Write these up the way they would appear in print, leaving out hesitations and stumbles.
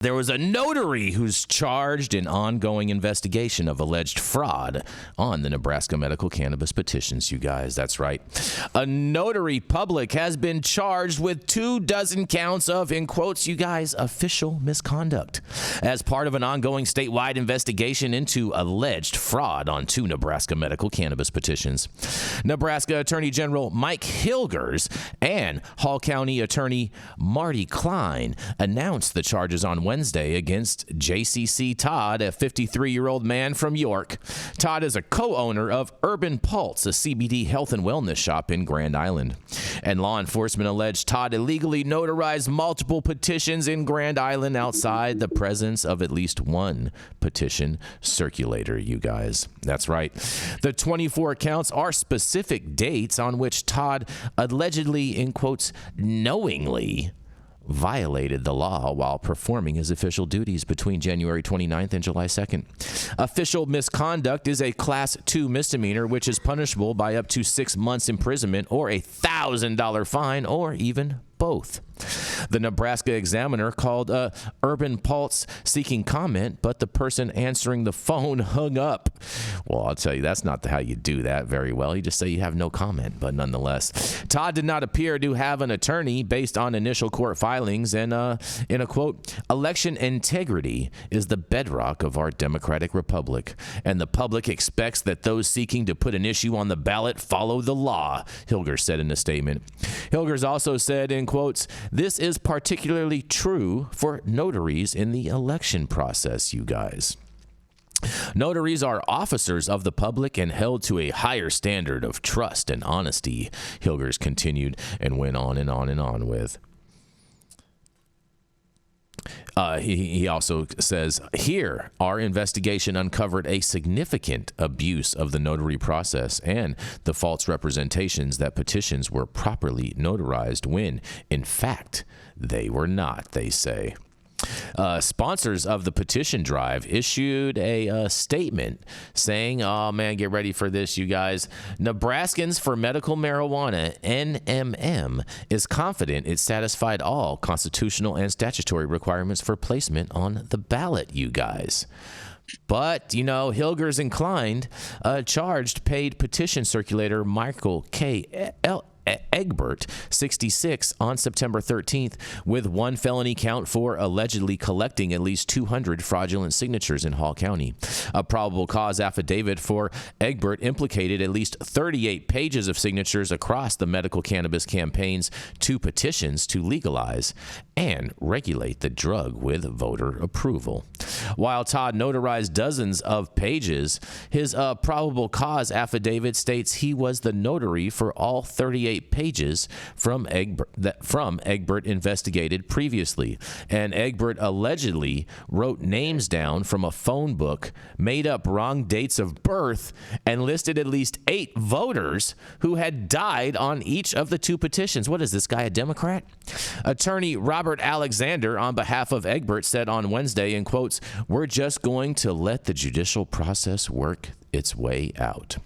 There was a notary who's charged in ongoing investigation of alleged fraud on the Nebraska medical cannabis petitions, you guys. That's right. A notary public has been charged with 24 counts of, in quotes, you guys, official misconduct as part of an ongoing statewide investigation into alleged fraud on 2 Nebraska medical cannabis petitions. Nebraska Attorney General Mike Hilgers and Hall County Attorney Marty Klein announced the charges on Wednesday against JCC Todd, a 53-year-old man from York. Todd is a co-owner of Urban Pulse, a CBD health and wellness shop in Grand Island. And law enforcement alleged Todd illegally notarized multiple petitions in Grand Island outside the presence of at least one petition circulator, you guys. That's right. The 24 counts are specific dates on which Todd allegedly, in quotes, knowingly violated the law while performing his official duties between January 29th and July 2nd. Official misconduct is a Class 2 misdemeanor, which is punishable by up to 6 months imprisonment or a $1,000 fine or even both. The Nebraska Examiner called Urban Pulse seeking comment, but the person answering the phone hung up. Well, I'll tell you, that's not how you do that very well. You just say you have no comment, but nonetheless. Todd did not appear to have an attorney based on initial court filings, and in a quote, election integrity is the bedrock of our democratic republic, and the public expects that those seeking to put an issue on the ballot follow the law, Hilgers said in a statement. Hilgers also said, in quotes, this is particularly true for notaries in the election process, you guys. Notaries are officers of the public and held to a higher standard of trust and honesty, Hilgers continued and went on and on and on with. He also says, here, our investigation uncovered a significant abuse of the notary process and the false representations that petitions were properly notarized when, in fact, they were not, they say. Sponsors of the petition drive issued a statement saying, oh man, get ready for this, you guys. Nebraskans for Medical Marijuana, NMM, is confident it satisfied all constitutional and statutory requirements for placement on the ballot, you guys. But, you know, Hilgers inclined charged paid petition circulator Michael K. Egbert, 66, on September 13th with one felony count for allegedly collecting at least 200 fraudulent signatures in Hall County. A probable cause affidavit for Egbert implicated at least 38 pages of signatures across the medical cannabis campaign's 2 petitions to legalize and regulate the drug with voter approval. While Todd notarized dozens of pages, his probable cause affidavit states he was the notary for all 38 pages from Egbert investigated previously. And Egbert allegedly wrote names down from a phone book, made up wrong dates of birth, and listed at least 8 voters who had died on each of the 2 petitions. What is this guy, a Democrat? Attorney Robert Alexander, on behalf of Egbert, said on Wednesday, in quotes, we're just going to let the judicial process work its way out.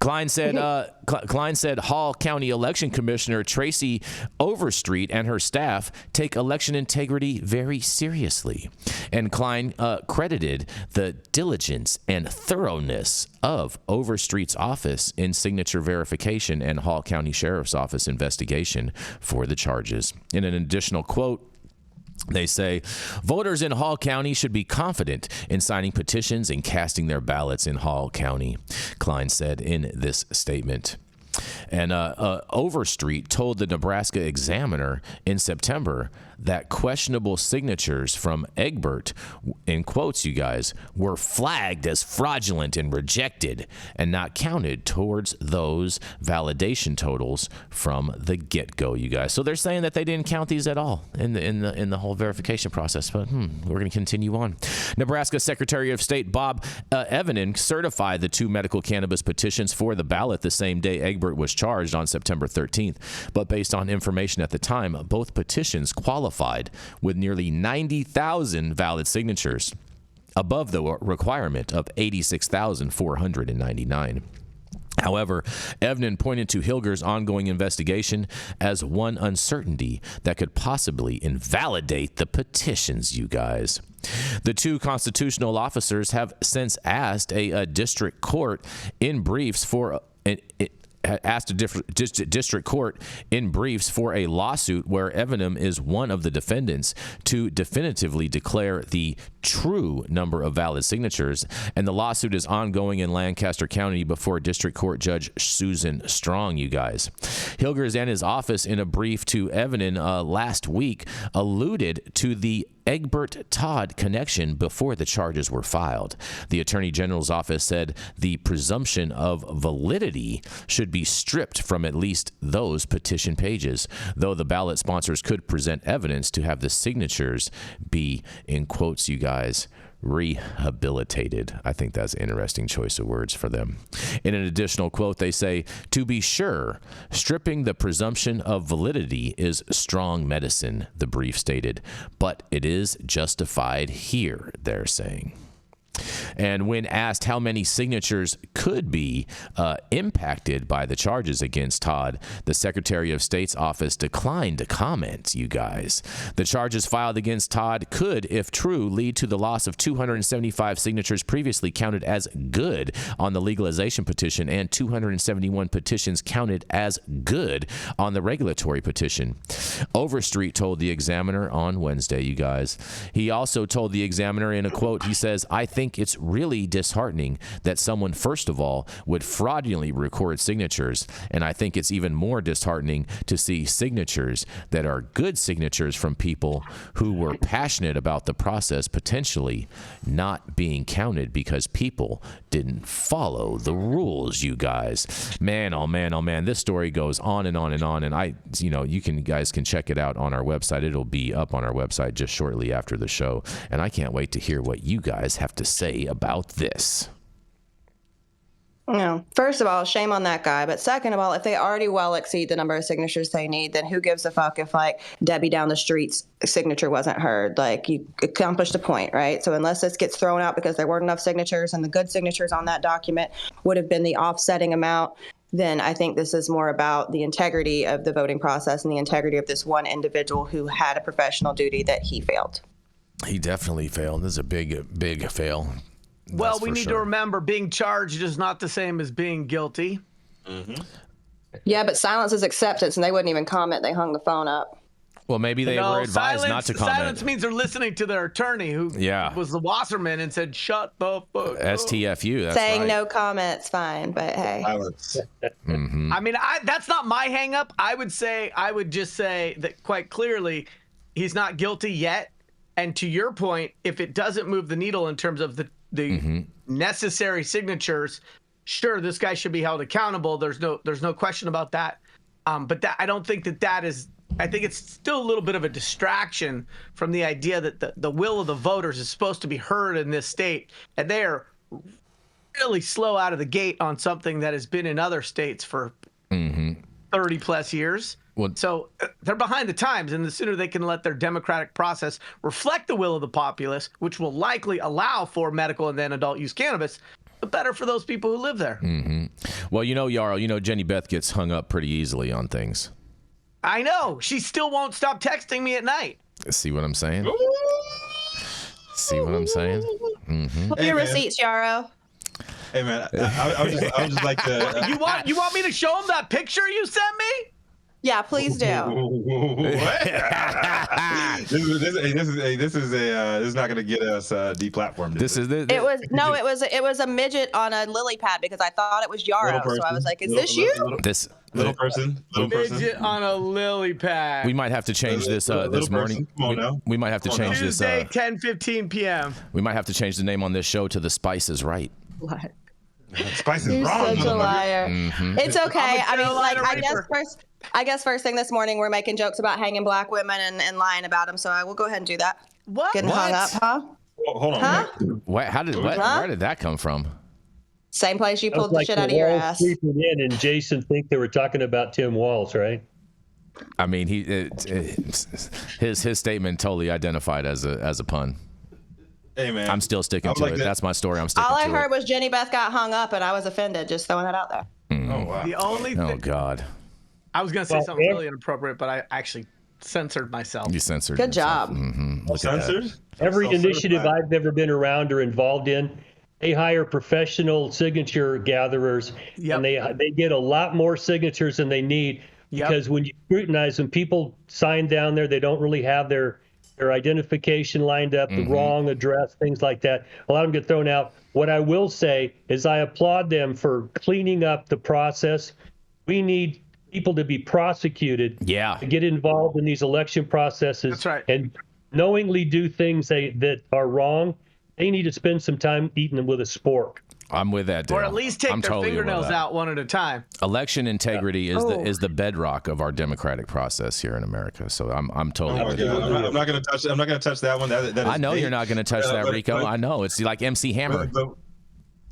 Klein said Hall County Election Commissioner Tracy Overstreet and her staff take election integrity very seriously. And Klein credited the diligence and thoroughness of Overstreet's office in signature verification and Hall County Sheriff's Office investigation for the charges. In an additional quote, they say, voters in Hall County should be confident in signing petitions and casting their ballots in Hall County, Klein said in this statement. And Overstreet told the Nebraska Examiner in September that questionable signatures from Egbert, in quotes, you guys, were flagged as fraudulent and rejected and not counted towards those validation totals from the get-go, you guys. So they're saying that they didn't count these at all in the whole verification process. But we're going to continue on. Nebraska Secretary of State Bob Evenen certified the 2 medical cannabis petitions for the ballot the same day Egbert was charged on September 13th. But based on information at the time, both petitions qualified with nearly 90,000 valid signatures, above the requirement of 86,499. However, Evnen pointed to Hilger's ongoing investigation as one uncertainty that could possibly invalidate the petitions, you guys. The two constitutional officers have since asked a district court in briefs for district court in briefs for a lawsuit where Evnen is one of the defendants to definitively declare the true number of valid signatures, and the lawsuit is ongoing in Lancaster County before District Court Judge Susan Strong, you guys. Hilgers and his office in a brief to Evnen last week alluded to the Egbert Todd connection before the charges were filed. The Attorney General's office said the presumption of validity should be stripped from at least those petition pages, though the ballot sponsors could present evidence to have the signatures be, in quotes, you guys, rehabilitated. I think that's an interesting choice of words for them. In an additional quote, they say, "To be sure, stripping the presumption of validity is strong medicine," the brief stated, "but it is justified here," they're saying. And when asked how many signatures could be impacted by the charges against Todd, the Secretary of State's office declined to comment, you guys. The charges filed against Todd could, if true, lead to the loss of 275 signatures previously counted as good on the legalization petition and 271 petitions counted as good on the regulatory petition. Overstreet told the Examiner on Wednesday, you guys. He also told the Examiner in a quote, he says, "I think it's really disheartening that someone, first of all, would fraudulently record signatures, and I think it's even more disheartening to see signatures that are good signatures from people who were passionate about the process potentially not being counted because people didn't follow the rules," you guys. Man, oh man, oh man, this story goes on and on and on, and you guys can check it out on our website. It'll be up on our website just shortly after the show, and I can't wait to hear what you guys have to say about this. No. First of all, shame on that guy. But second of all, if they already well exceed the number of signatures they need, then who gives a fuck if, like, Debbie down the street's signature wasn't heard? Like, you accomplished a point, right? So unless this gets thrown out because there weren't enough signatures and the good signatures on that document would have been the offsetting amount, then I think this is more about the integrity of the voting process and the integrity of this one individual who had a professional duty that he failed. He definitely failed. This is a big fail. Well, we need to remember being charged is not the same as being guilty. Mm-hmm. Yeah, but silence is acceptance, and they wouldn't even comment. They hung the phone up. Well, maybe they were advised not to comment. Silence means they're listening to their attorney, who was the Wasserman, and said, "Shut the fuck up." STFU. That's saying right. No comments, fine, but hey. Silence. Mm-hmm. I mean, that's not my hang-up. I would just say that quite clearly, he's not guilty yet. And to your point, if it doesn't move the needle in terms of the necessary signatures, sure, this guy should be held accountable. There's no question about that. But I don't think that is. I think it's still a little bit of a distraction from the idea that the will of the voters is supposed to be heard in this state, and they are really slow out of the gate on something that has been in other states for 30 plus years. So they're behind the times, and the sooner they can let their democratic process reflect the will of the populace, which will likely allow for medical and then adult use cannabis, the better for those people who live there. Mm-hmm. Well, Yarrow, Jenny Beth gets hung up pretty easily on things. I know. She still won't stop texting me at night. See what I'm saying? See what I'm saying? Mm-hmm. Pull your receipts, Yarrow. Hey, man, I would just like to... You want me to show him that picture you sent me? Yeah, please do. This is not going to get us deplatformed. It was a midget on a lily pad because I thought it was Yarrow, so I was like, "Is this you?" Little person. Midget on a lily pad. We might have to change this this morning. We might have to change this. Tuesday, 10:15 p.m. We might have to change the name on this show to The Spice is Right. What? Spice is You're wrong. Such a liar. Mm-hmm. It's okay. I mean, I guess first thing this morning we're making jokes about hanging black women and lying about them, so I will go ahead and do that. What? Getting hung up, huh? Hold on. Huh? Where did that come from? Same place you pulled the shit out of your ass. Creeping in, and Jason think they were talking about Tim Walz, right? I mean, his statement totally identified as a pun. Hey, man. I'm still sticking to it. That's my story. I'm sticking to it. All I heard was Jenny Beth got hung up, and I was offended. Just throwing that out there. Oh wow. The only Oh thing God, I was going to say Well, something yeah. really inappropriate, but I actually censored myself. you censored. Good yourself. job. Look at that. Censored? Every initiative Self-certified. I've ever been around or involved in, they hire professional signature gatherers, Yep. and they get a lot more signatures than they need Yep. because when you scrutinize them, people sign down there, they don't really have their identification lined up, the wrong address, things like that. A lot of them get thrown out. What I will say is I applaud them for cleaning up the process. We need people to be prosecuted Yeah. to get involved in these election processes. That's right. And knowingly do things that are wrong. They need to spend some time eating them with a spork. I'm with that, Dale. Or at least take I'm their totally with fingernails that. out one at a time. Election integrity is Oh. the bedrock of our democratic process here in America. So I'm totally Oh my with God. you. I'm not gonna touch. I'm not gonna touch that one. That is I know deep. you're not going to touch that, Rico. I know it's like MC Hammer.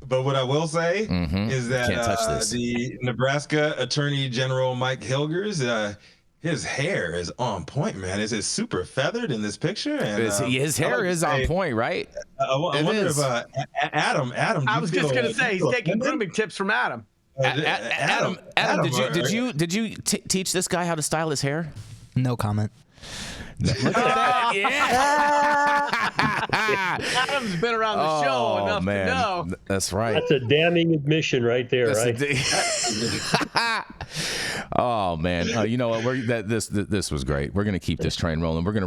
But what I will say is that Can't touch this. the Nebraska Attorney General Mike Hilgers, his hair is on point, man. It's super feathered in this picture, and His I hair like to is on say- point, right? I It wonder is. if Adam. Do I you was just feel- going to do say you he's feel taking offended? grooming tips from Adam. Adam, did you teach this guy how to style his hair? No comment. Look at that! Yeah. Adam's been around the show enough to know. That's right. That's a damning admission right there, right? Oh man, you know what? This was great. We're gonna keep this train rolling. We're gonna